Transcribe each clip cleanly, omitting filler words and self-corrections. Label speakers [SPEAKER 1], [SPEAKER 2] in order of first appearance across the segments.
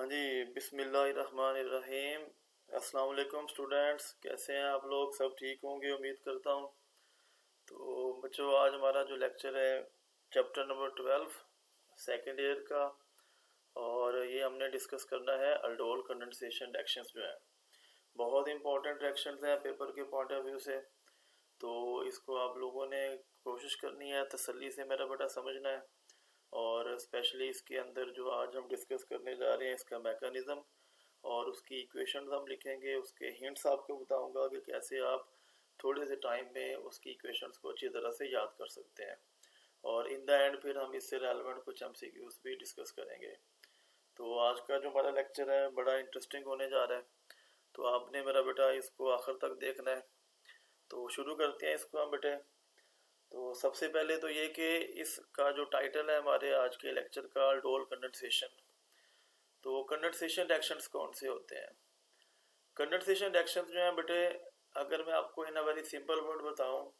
[SPEAKER 1] हाँ जी, बिस्मिल्लाहिर्रहमानिर्रहीम। अस्सलाम वालेकुम स्टूडेंट्स, कैसे हैं आप लोग? सब ठीक होंगे उम्मीद करता हूँ। तो बच्चों, आज हमारा जो लेक्चर है चैप्टर नंबर 12 सेकेंड ईयर का, और ये हमने डिस्कस करना है अल्डोल कंडेंसेशन रिएक्शंस जो हैं। बहुत इंपॉर्टेंट रिएक्शंस हैं पेपर के पॉइंट ऑफ व्यू से, तो इसको आप लोगों ने कोशिश करनी है तसल्ली से मेरा बेटा समझना है। और स्पेशली इसके अंदर जो आज हम डिस्कस करने जा रहे हैं इसका मैकेनिज़्म और उसकी इक्वेशंस हम लिखेंगे, उसके हिंट्स आपको बताऊंगा कि कैसे आप थोड़े से टाइम में उसकी इक्वेशंस को अच्छी तरह से याद कर सकते हैं। और इन द एंड फिर हम इससे रेलेवेंट कुछ एमसीक्यूज भी डिस्कस करेंगे। तो आज का जो हमारा लेक्चर है बड़ा इंटरेस्टिंग होने जा रहा है, तो आपने मेरा बेटा इसको आखिर तक देखना है। तो शुरू करते हैं इसको हम बेटे। तो सबसे पहले तो ये कि इसका जो टाइटल है हमारे आज के लेक्चर का, अल्डोल कंडेंसेशन। तो कंडेंसेशन रिएक्शंस कौन से होते हैं? कंडेंसेशन रिएक्शंस जो हैं बेटे, अगर मैं आपको इन अ वेरी सिंपल वर्ड बताऊं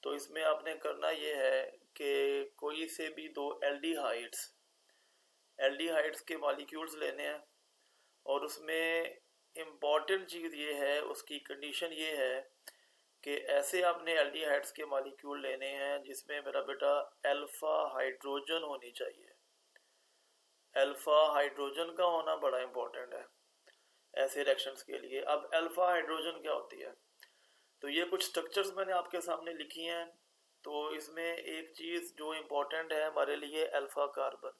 [SPEAKER 1] तो इसमें आपने करना ये है कि कोई से भी दो एल्डिहाइड्स के मॉलिक्यूल्स लेने हैं, और उसमें इम्पॉर्टेंट चीज़ ये है, उसकी कंडीशन ये है कि ऐसे आपने एल्डिहाइड्स के मॉलिक्यूल लेने हैं जिसमें मेरा बेटा अल्फा हाइड्रोजन होनी चाहिए। अल्फा हाइड्रोजन का होना बड़ा इंपॉर्टेंट है ऐसे रिएक्शंस के लिए। अब अल्फा हाइड्रोजन क्या होती है? तो ये कुछ स्ट्रक्चर्स मैंने आपके सामने लिखी हैं। तो इसमें एक चीज़ जो इम्पोर्टेंट है हमारे लिए, अल्फा कार्बन।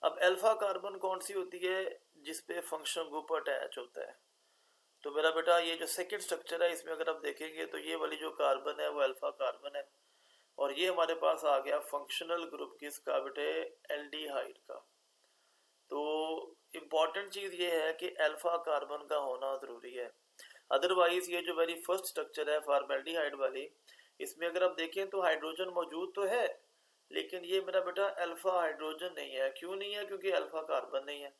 [SPEAKER 1] अब अल्फा कार्बन कौन सी होती है? जिस पे फंक्शनल ग्रुप अटैच होता है। तो मेरा बेटा ये जो सेकंड स्ट्रक्चर है इसमें अगर आप देखेंगे तो ये वाली जो कार्बन है वो अल्फा कार्बन है, और ये हमारे पास आ गया फंक्शनल ग्रुप किसका बेटे? एल्डिहाइड का। तो इम्पॉर्टेंट चीज़ ये है कि अल्फा कार्बन का होना ज़रूरी है। अदरवाइज ये जो वेरी फर्स्ट स्ट्रक्चर है फॉर्मेल्डिहाइड वाली, इसमें अगर आप देखें तो हाइड्रोजन मौजूद तो है, लेकिन ये मेरा बेटा अल्फा हाइड्रोजन नहीं है। क्यों नहीं है? क्योंकि अल्फा कार्बन नहीं है।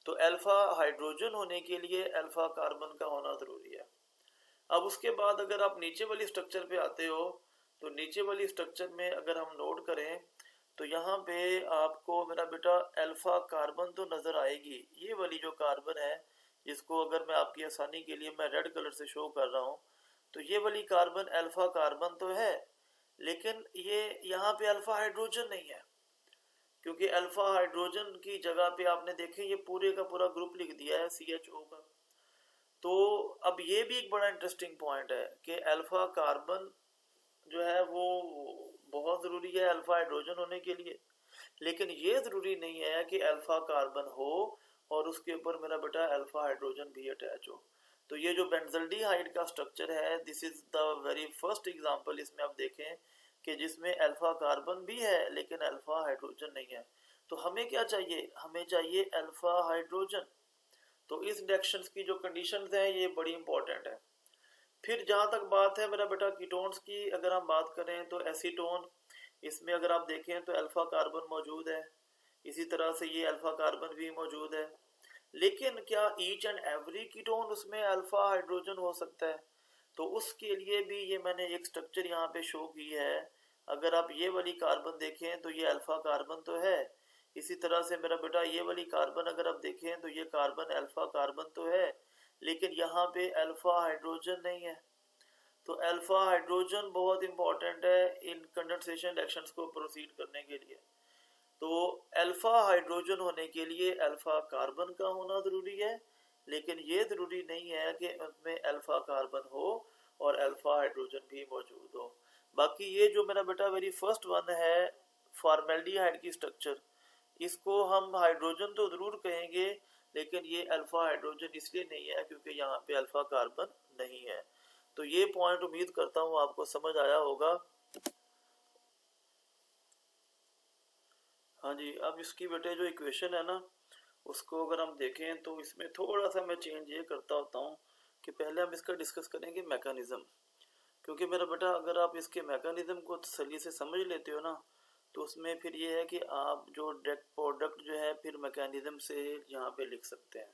[SPEAKER 1] तो अल्फा हाइड्रोजन होने के लिए अल्फा कार्बन का होना ज़रूरी है। अब उसके बाद अगर आप नीचे वाली स्ट्रक्चर पे आते हो, तो नीचे वाली स्ट्रक्चर में अगर हम नोट करें तो यहाँ पे आपको मेरा बेटा अल्फा कार्बन तो नज़र आएगी। ये वाली जो कार्बन है, जिसको अगर मैं आपकी आसानी के लिए मैं रेड कलर से शो कर रहा हूँ, तो ये वाली कार्बन अल्फा कार्बन तो है, लेकिन ये यहाँ पे अल्फा हाइड्रोजन नहीं है। क्योंकि अल्फा हाइड्रोजन की जगह पे आपने देखें ये पूरे का पूरा ग्रुप लिख दिया है CHO का। तो अब ये भी एक बड़ा इंटरेस्टिंग पॉइंट है कि अल्फा कार्बन जो है वो बहुत ज़रूरी है अल्फा हाइड्रोजन होने के लिए, लेकिन ये ज़रूरी नहीं है कि अल्फा कार्बन हो और उसके ऊपर मेरा बेटा अल्फा हाइड्रोजन भी अटैच हो। तो ये जो बेंजल्डिहाइड का स्ट्रक्चर है, this is the very first example. इसमें आप देखें कि जिसमें अल्फा कार्बन भी है लेकिन अल्फा हाइड्रोजन नहीं है। तो हमें क्या चाहिए? हमें चाहिए अल्फा हाइड्रोजन। तो इस रिएक्शंस की जो कंडीशंस हैं ये बड़ी इंपॉर्टेंट है। फिर जहाँ तक बात है मेरा बेटा कीटोन्स की, अगर हम बात करें तो एसीटोन, इसमें अगर आप देखें तो अल्फा कार्बन मौजूद है, इसी तरह से ये अल्फा कार्बन भी मौजूद है। लेकिन क्या ईच एंड एवरी कीटोन उसमें अल्फा हाइड्रोजन हो सकता है? तो उसके लिए भी ये मैंने एक स्ट्रक्चर यहाँ पे शो की है। अगर आप ये वाली कार्बन देखें तो ये अल्फा कार्बन तो है, इसी तरह से मेरा बेटा ये वाली कार्बन अगर आप देखें तो ये कार्बन अल्फा कार्बन तो है, लेकिन यहाँ पे अल्फा हाइड्रोजन नहीं है। तो अल्फा हाइड्रोजन बहुत इंपॉर्टेंट है इन कंडेंसेशन रिएक्शंस को प्रोसीड करने के लिए। तो अल्फा हाइड्रोजन होने के लिए अल्फा कार्बन का होना ज़रूरी है, लेकिन ये ज़रूरी नहीं है कि उसमें अल्फा कार्बन हो और अल्फा हाइड्रोजन भी मौजूद हो। बाकी ये जो मेरा बेटा वेरी फर्स्ट वन है फॉर्मेल्डिहाइड की स्ट्रक्चर, इसको हम हाइड्रोजन तो ज़रूर कहेंगे, लेकिन ये अल्फा हाइड्रोजन इसलिए नहीं है क्योंकि यहाँ पे अल्फा कार्बन नहीं है। तो ये पॉइंट उम्मीद करता हूँ आपको समझ आया होगा। हाँ जी, अब इसकी बेटे जो इक्वेशन है ना, उसको अगर हम देखें तो इसमें थोड़ा सा मैं चेंज ये करता होता हूँ कि पहले हम इसका डिस्कस करेंगे मैकेनिज़्म। क्योंकि मेरा बेटा अगर आप इसके मैकेनिज़्म को तसल्ली से समझ लेते हो ना, तो उसमें फिर ये है कि आप जो डायरेक्ट प्रोडक्ट जो है फिर मैकेनिज़्म से यहाँ पे लिख सकते हैं।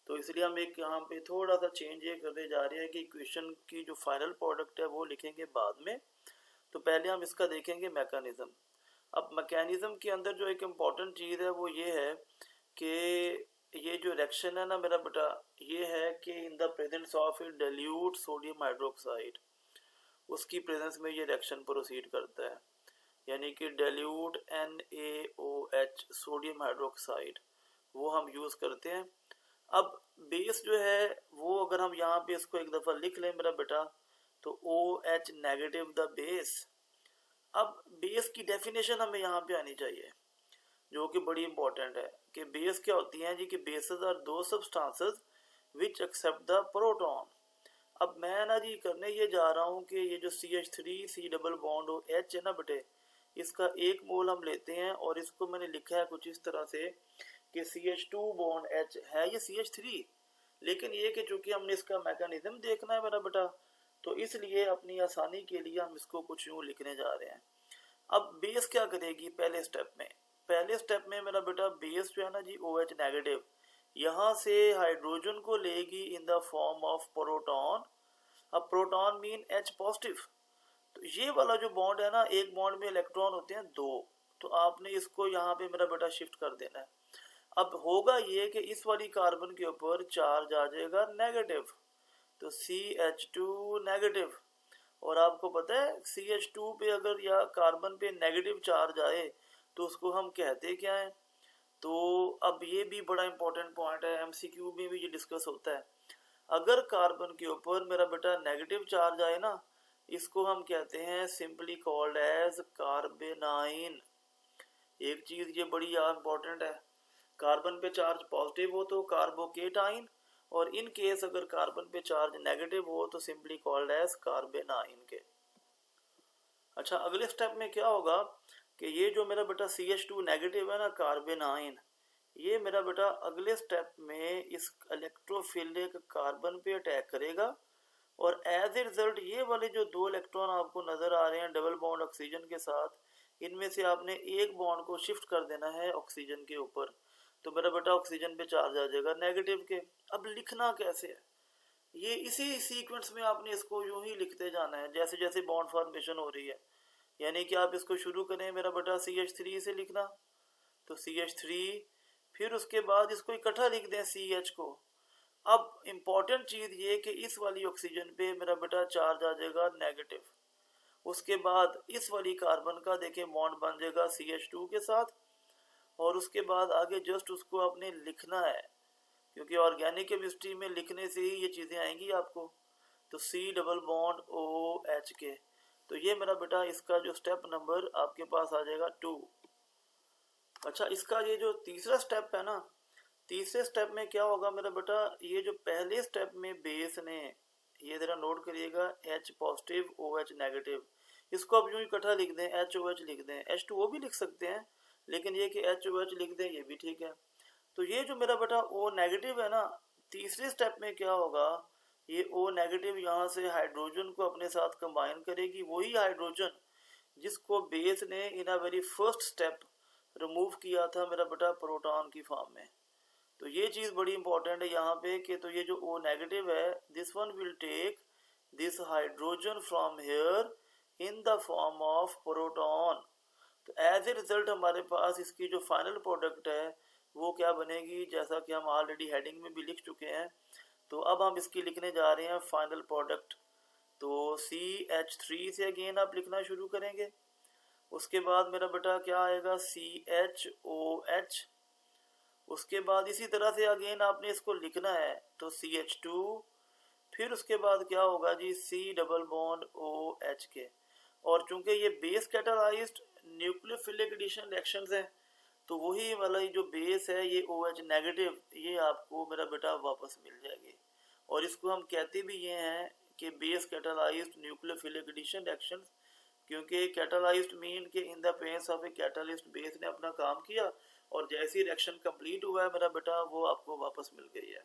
[SPEAKER 1] तो इसलिए हम एक यहाँ पे थोड़ा सा चेंज ये करने जा रहे हैं कि इक्वेशन की जो फाइनल प्रोडक्ट है वो लिखेंगे बाद में। तो पहले हम इसका देखेंगे मैकेनिज़्म। अब मैकेनिज़्म के अंदर जो एक इम्पॉर्टेंट चीज़ है वो ये है कि ये जो रिएक्शन है ना मेरा बेटा, ये है कि इन the presence of dilute sodium hydroxide, उसकी प्रेजेंस में ये रिएक्शन प्रोसीड करता है, यानी कि डाइल्यूट NaOH सोडियम हाइड्रोक्साइड वो हम यूज़ करते हैं। अब बेस जो है वो अगर हम यहाँ पे इसको एक दफ़ा लिख लें मेरा बेटा, तो OH नेगेटिव द बेस। अब बेस की डेफिनेशन हमें यहाँ पे आनी चाहिए, जो कि बड़ी इंपॉर्टेंट है कि बेस क्या होती हैं जी, कि bases are two substances which accept the proton. अब मैं ना जी करने ये जा रहा हूँ कि ये जो CH3 डबल बॉन्ड OH है ना बेटे, इसका एक मोल हम लेते हैं और इसको मैंने लिखा है कुछ इस तरह से कि CH2 बॉन्ड H है ये CH3, लेकिन ये कि चूंकि हमने इसका मैकेनिज्म देखना है मेरा बेटा, तो इसलिए अपनी आसानी के लिए हम इसको कुछ यूँ लिखने जा रहे हैं। अब बेस क्या करेगी पहले स्टेप में मेरा बेटा, बेस जो है ना जी OH नेगेटिव, यहाँ से हाइड्रोजन को लेगी इन द फॉर्म ऑफ प्रोटॉन। अब प्रोटॉन मीन H पॉजिटिव, तो ये वाला जो बॉन्ड है ना, एक बॉन्ड में इलेक्ट्रॉन होते हैं दो, तो आपने इसको यहाँ पे मेरा बेटा शिफ्ट कर देना है। अब होगा ये कि इस वाली कार्बन के ऊपर चार्ज आ जाएगा नेगेटिव, तो CH2 नेगेटिव। और आपको पता है CH2 पे अगर या कार्बन पे नेगेटिव चार्ज आए तो उसको हम कहते क्या है। तो अब ये भी बड़ा इंपॉर्टेंट पॉइंट है, MCQ में भी ये डिस्कस होता है। अगर कार्बन के ऊपर मेरा बेटा नेगेटिव चार्ज आए ना, इसको हम कहते हैं सिंपली कॉल्ड एज कार्बेनाइन। एक चीज ये बड़ी इंपॉर्टेंट है, कार्बन पे चार्ज पॉजिटिव हो तो कार्बोकेटाइन, और इन केस अगर कार्बन पे चार्ज नेगेटिव हो तो सिंपली कॉल्ड एज कार्बेनाइन के। अच्छा, अगले स्टेप में क्या होगा कि ये जो मेरा बेटा CH2 नेगेटिव है ना कार्बेनाइन, ये मेरा बेटा अगले स्टेप में इस इलेक्ट्रोफिलिक कार्बन पे अटैक करेगा, और एज ए रिजल्ट ये वाले जो दो इलेक्ट्रॉन आपको नजर आ रहे हैं डबल बॉन्ड ऑक्सीजन के साथ, इनमें से आपने एक बॉन्ड को शिफ्ट कर देना है ऑक्सीजन के ऊपर, तो मेरा बेटा ऑक्सीजन पे चार्ज आ जाएगा नेगेटिव के। अब लिखना कैसे है, ये इसी सीक्वेंस में आपने इसको यूं ही लिखते जाना है जैसे जैसे बॉन्ड फॉर्मेशन हो रही है। यानी कि आप इसको शुरू करें मेरा बेटा CH3 से लिखना, तो CH3, फिर उसके बाद इसको इकट्ठा लिख दें CH को। अब इम्पॉर्टेंट चीज ये कि इस वाली ऑक्सीजन पे मेरा बेटा चार्ज आ जाएगा नेगेटिव, उसके बाद इस वाली कार्बन का देखें बॉन्ड बन जाएगा CH2 के साथ, और उसके बाद आगे जस्ट उसको आपने लिखना है, क्योंकि ऑर्गेनिक केमिस्ट्री में लिखने से ही ये चीज़ें आएंगी आपको। तो C डबल बॉन्ड OH के, तो ये मेरा बेटा इसका जो स्टेप नंबर आपके पास आ जाएगा 2। अच्छा, इसका ये जो तीसरा स्टेप है ना, तीसरे स्टेप में क्या होगा मेरा बेटा, ये जो पहले स्टेप में बेस ने, ये जरा नोट करिएगा, H पॉजिटिव OH नेगेटिव, इसको अब यूं इकट्ठा लिख दें, HOH लिख दें, H2O भी लिख सकते हैं, लेकिन ये कि HOH लिख दें ये भी ठीक है। तो ये जो मेरा बेटा O नेगेटिव है ना, तीसरे स्टेप में क्या होगा, ये O नेगेटिव यहाँ से हाइड्रोजन को अपने साथ कंबाइन करेगी, वही हाइड्रोजन जिसको बेस ने in a very first step remove किया था मेरा बेटा प्रोटॉन की फॉर्म में। तो ये चीज़ बड़ी इंपॉर्टेंट है यहाँ पे कि तो ये जो O नेगेटिव है, this one will take this hydrogen from here in the form of proton. तो एज ए रिजल्ट हमारे पास इसकी जो फाइनल प्रोडक्ट है वो क्या बनेगी, जैसा कि हम ऑलरेडी हेडिंग में भी लिख चुके हैं। तो अब हम इसकी लिखने जा रहे हैं फाइनल प्रोडक्ट। तो CH3 से अगेन आप लिखना शुरू करेंगे, उसके बाद मेरा बेटा क्या आएगा CHOH, उसके बाद इसी तरह से अगेन आपने इसको लिखना है, तो CH2, फिर उसके बाद क्या होगा जी C डबल बॉन्ड OH के। और चूंकि ये base catalysed nucleophilic addition reactions हैं, तो वही वाला जो बेस है ये OH नेगेटिव, ये आपको मेरा बेटा वापस मिल जाएगी। और इसको हम कहते भी ये हैं कि base catalysed nucleophilic addition reactions, क्योंकि कैटालाइज्ड मीन के in the presence of a catalyst base ने अपना काम किया, और जैसे ही रिएक्शन कंप्लीट हुआ है मेरा बेटा वो आपको वापस मिल गई है।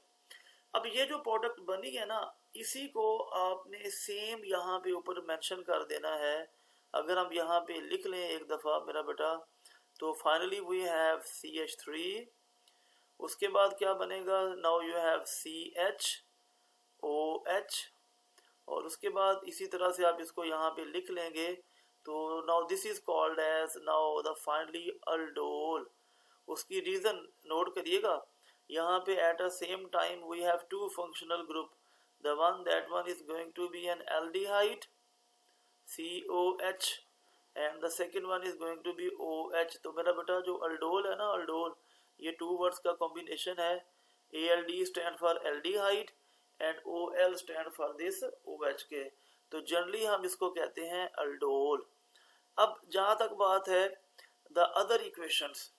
[SPEAKER 1] अब ये जो प्रोडक्ट बनी है ना, इसी को आपने सेम यहाँ पे ऊपर मेंशन कर देना है। अगर हम यहाँ पे लिख लें एक दफ़ा मेरा बेटा, तो फाइनली वी हैव CH3, उसके बाद क्या बनेगा, नाउ यू हैव CHOH, और उसके बाद इसी तरह से आप इसको यहाँ पे लिख लेंगे। तो now this is called as now the finally aldol. उसकी रीज़न नोट करिएगा यहाँ पे at a same time we have two functional group. That one is going to be an aldehyde COH and the second one is going to be OH. तो मेरा बेटा जो aldol है ना, अल्डोल ये टू वर्ड्स का combination है. ALD stand for aldehyde and OL stand for this OH के. तो जनरली हम इसको कहते हैं अल्डोल. अब जहाँ तक बात है द अदर इक्वेशंस,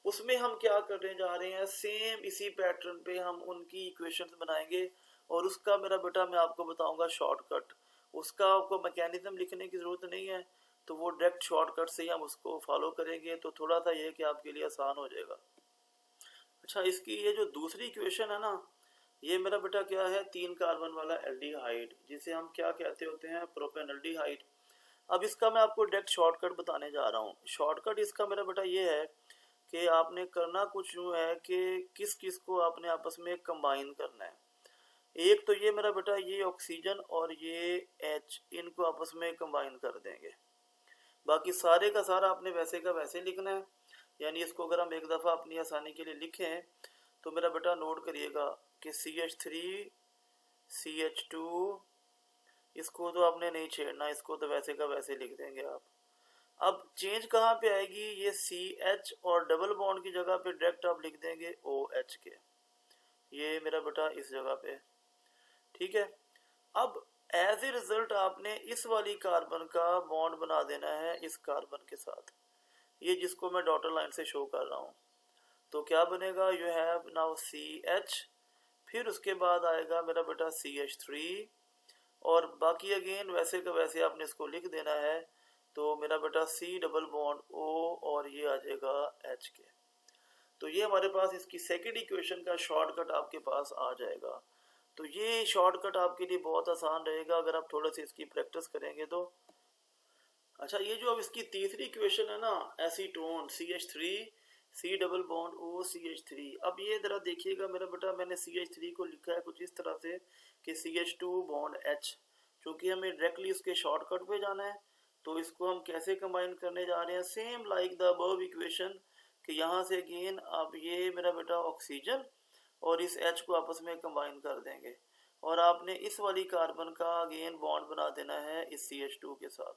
[SPEAKER 1] उसमें हम क्या करने जा रहे हैं, सेम इसी पैटर्न पे हम उनकी इक्वेशंस बनाएंगे और उसका मेरा बेटा मैं आपको बताऊंगा शॉर्टकट. उसका आपको मैकेनिज्म लिखने की ज़रूरत नहीं है, तो वो डायरेक्ट शॉर्टकट से ही हम उसको फॉलो करेंगे. तो थोड़ा सा ये कि आपके लिए आसान हो जाएगा. अच्छा, इसकी ये जो दूसरी इक्वेशन है ना, ये मेरा बेटा क्या है, 3 कार्बन वाला एल्डिहाइड, जिसे हम क्या कहते होते हैं, प्रोपेनल्डिहाइड. अब इसका मैं आपको डायरेक्ट शॉर्टकट बताने जा रहा हूँ. शॉर्टकट इसका मेरा बेटा ये है कि आपने करना कुछ यूँ है कि किस किस को आपने आपस में कंबाइन करना है. एक तो ये मेरा बेटा ये ऑक्सीजन और ये H, इनको आपस में कंबाइन कर देंगे. बाकी सारे का सारा आपने वैसे का वैसे लिखना है. यानी इसको अगर हम एक दफ़ा अपनी आसानी के लिए लिखें तो मेरा बेटा नोट करिएगा कि CH3 CH2, इसको तो आपने नहीं छेड़ना, इसको तो वैसे का वैसे लिख देंगे आप. अब चेंज कहाँ पे आएगी, ये CH और डबल बॉन्ड की जगह पे डायरेक्ट आप लिख देंगे OH के. ये मेरा बेटा इस जगह पे, ठीक है. अब एज ए रिजल्ट आपने इस वाली कार्बन का बॉन्ड बना देना है इस कार्बन के साथ, ये जिसको मैं डॉटर लाइन से शो कर रहा हूँ. तो क्या बनेगा, यू हैव नाउ CH, फिर उसके बाद आएगा मेरा बेटा CH3 और बाकी अगेन वैसे का वैसे आपने इसको लिख देना है. तो मेरा बेटा C डबल बॉन्ड O और ये आ जाएगा H के. तो ये हमारे पास इसकी सेकंड इक्वेशन का शॉर्टकट आपके पास आ जाएगा. तो ये शॉर्टकट आपके लिए बहुत आसान रहेगा अगर आप थोड़ा सी इसकी प्रैक्टिस करेंगे तो. अच्छा, ये जो अब इसकी तीसरी इक्वेशन है ना, acetone CH3 C double bond O CH3. अब ये जरा देखिएगा मेरा बेटा, मैंने CH3 को लिखा है कुछ इस तरह से कि CH2 बॉन्ड H. क्योंकि हमें डायरेक्टली उसके शॉर्टकट पे जाना है तो इसको हम कैसे कंबाइन करने जा रहे हैं, same like the above equation, कि यहाँ से अगेन अब ये मेरा बेटा ऑक्सीजन और इस H को आपस में कंबाइन कर देंगे और आपने इस वाली कार्बन का अगेन बॉन्ड बना देना है इस CH2 के साथ.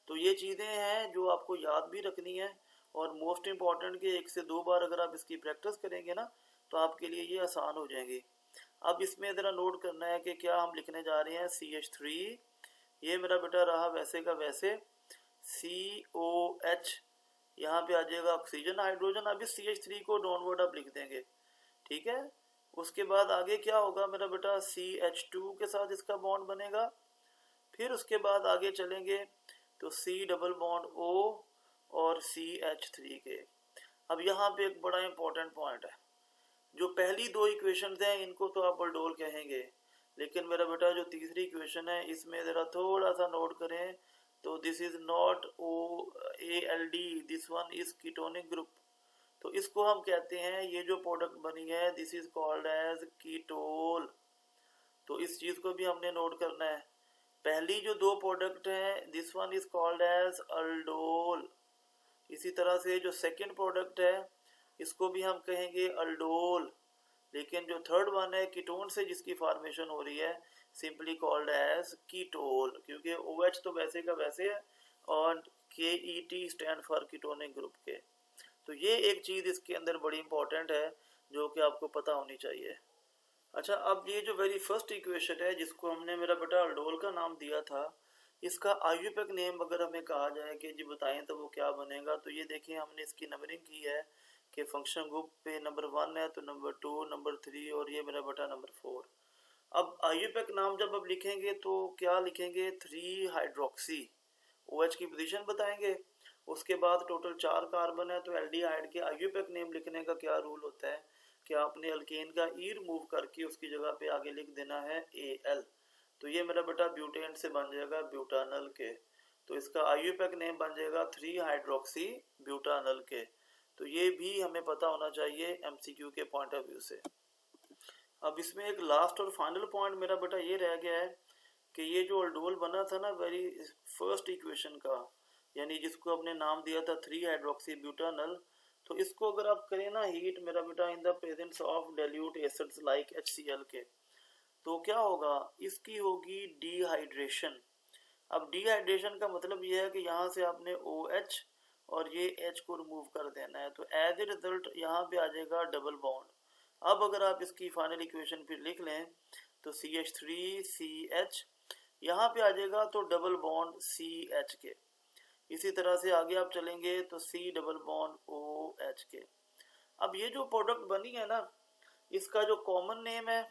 [SPEAKER 1] तो ये चीज़ें हैं जो आपको याद भी रखनी है और मोस्ट इम्पॉर्टेंट कि 1 से 2 बार अगर आप इसकी प्रैक्टिस करेंगे ना तो आपके लिए ये आसान हो जाएंगी. अब इसमें ज़रा नोट करना है कि क्या हम लिखने जा रहे हैं, CH3, ये मेरा बेटा रहा वैसे का वैसे, COH, यहाँ पे आ जाएगा ऑक्सीजन हाइड्रोजन. अब इस CH3 को डाउनवर्ड आप लिख देंगे, ठीक है. उसके बाद आगे क्या होगा मेरा बेटा, CH2 के साथ इसका बॉन्ड बनेगा. फिर उसके बाद आगे चलेंगे तो C डबल बॉन्ड O और CH3 के. अब यहाँ पे एक बड़ा इंपॉर्टेंट पॉइंट है, जो पहली दो इक्वेशंस हैं इनको तो आप अल्डोल कहेंगे, लेकिन मेरा बेटा जो तीसरी इक्वेशन है इसमें ज़रा थोड़ा सा नोट करें तो this is not OALD, this one is ketonic group. तो इसको हम कहते हैं, ये जो प्रोडक्ट बनी है this is called as ketol. तो इस चीज़ को भी हमने नोट करना है. पहली जो दो प्रोडक्ट हैं this one is called as aldol. इसी तरह से जो सेकंड प्रोडक्ट है इसको भी हम कहेंगे अल्डोल. लेकिन जो थर्ड वन है कीटोन से जिसकी फॉर्मेशन हो रही है, सिंपली कॉल्ड एज कीटोल, क्योंकि OH तो वैसे का वैसे है और KET stand for ketonic group के. तो ये एक चीज़ इसके अंदर बड़ी इंपॉर्टेंट है जो कि आपको पता होनी चाहिए. अच्छा, अब ये जो वेरी फर्स्ट इक्वेशन है जिसको हमने मेरा बेटा अल्डोल का नाम दिया था, इसका IUPAC नेम अगर हमें कहा जाए कि जी बताएं तो वो क्या बनेगा, तो ये देखिए हमने इसकी नंबरिंग की है कि फंक्शन ग्रुप पे नंबर 1 है तो नंबर 2, नंबर 3 और ये मेरा बेटा नंबर 4. अब IUPAC नाम जब आप लिखेंगे तो क्या लिखेंगे, 3 हाइड्रोक्सी, OH की पोजीशन बताएंगे. उसके बाद टोटल 4 कार्बन है तो एल्डिहाइड के IUPAC नेम लिखने का क्या रूल होता है कि आपने अल्केन का ई रिमूव करके उसकी जगह पे आगे लिख देना है AL. तो ये मेरा बेटा ब्यूटेन से बन जाएगा ब्यूटानल के. तो इसका IUPAC नेम बन जाएगा 3 हाइड्रोक्सी ब्यूटानल के. तो ये भी हमें पता होना चाहिए MCQ के पॉइंट ऑफ व्यू से. अब इसमें एक लास्ट और फाइनल पॉइंट मेरा बेटा ये रह गया है कि ये जो अल्डोल बना था ना वेरी फर्स्ट इक्वेशन का, यानी जिसको अपने नाम दिया था 3 हाइड्रोक्सी ब्यूटानल, तो इसको अगर आप करें ना हीट मेरा बेटा इन the presence of dilute acids like HCl के, तो क्या होगा, इसकी होगी डिहाइड्रेशन। अब डिहाइड्रेशन का मतलब ये है कि यहाँ से आपने OH और ये H को रिमूव कर देना है, तो एज ए रिजल्ट यहाँ पे आ जाएगा डबल बॉन्ड। अब अगर आप इसकी फाइनल इक्वेशन फिर लिख लें तो CH3CH यहाँ पे आ जाएगा तो डबल बॉन्ड CH के। इसी तरह से आगे आप चलेंगे तो C डबल बॉन्ड OH के। अब ये जो प्रोडक्ट बनी है ना, इसका जो कॉमन नेम है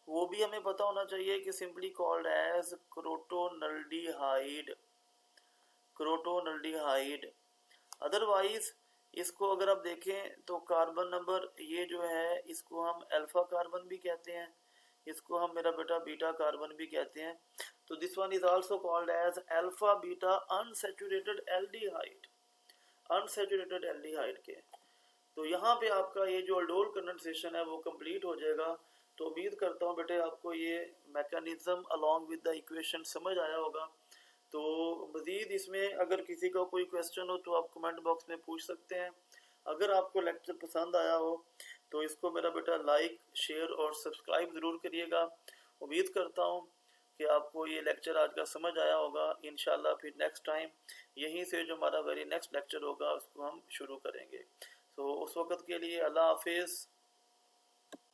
[SPEAKER 1] वो भी हमें पता होना चाहिए कि सिंपली कॉल्ड एज क्रोटोनल्डिहाइड। क्रोटोनल्डिहाइड। अदरवाइज इसको अगर आप देखें तो कार्बन नंबर ये जो है इसको हम अल्फा कार्बन भी कहते हैं, इसको हम मेरा बेटा बीटा कार्बन भी कहते हैं। तो this one is also called as alpha beta unsaturated aldehyde, unsaturated aldehyde के। तो यहाँ पे आपका ये जो अल्डोल कंडेंसेशन है वो कंप्लीट हो जाएगा। तो उम्मीद करता हूँ बेटे आपको ये mechanism along with the equation समझ आया होगा। तो मज़ीद इसमें अगर किसी का कोई क्वेश्चन हो तो आप कमेंट बॉक्स में पूछ सकते हैं। अगर आपको लेक्चर पसंद आया हो तो इसको मेरा बेटा लाइक शेयर और सब्सक्राइब ज़रूर करिएगा। उम्मीद करता हूँ कि आपको ये लेक्चर आज का समझ आया होगा। इंशाल्लाह फिर नेक्स्ट टाइम यहीं से जो हमारा वेरी नेक्स्ट लेक्चर होगा उसको हम शुरू करेंगे। तो उस वक़्त के लिए अल्लाह हाफिज़।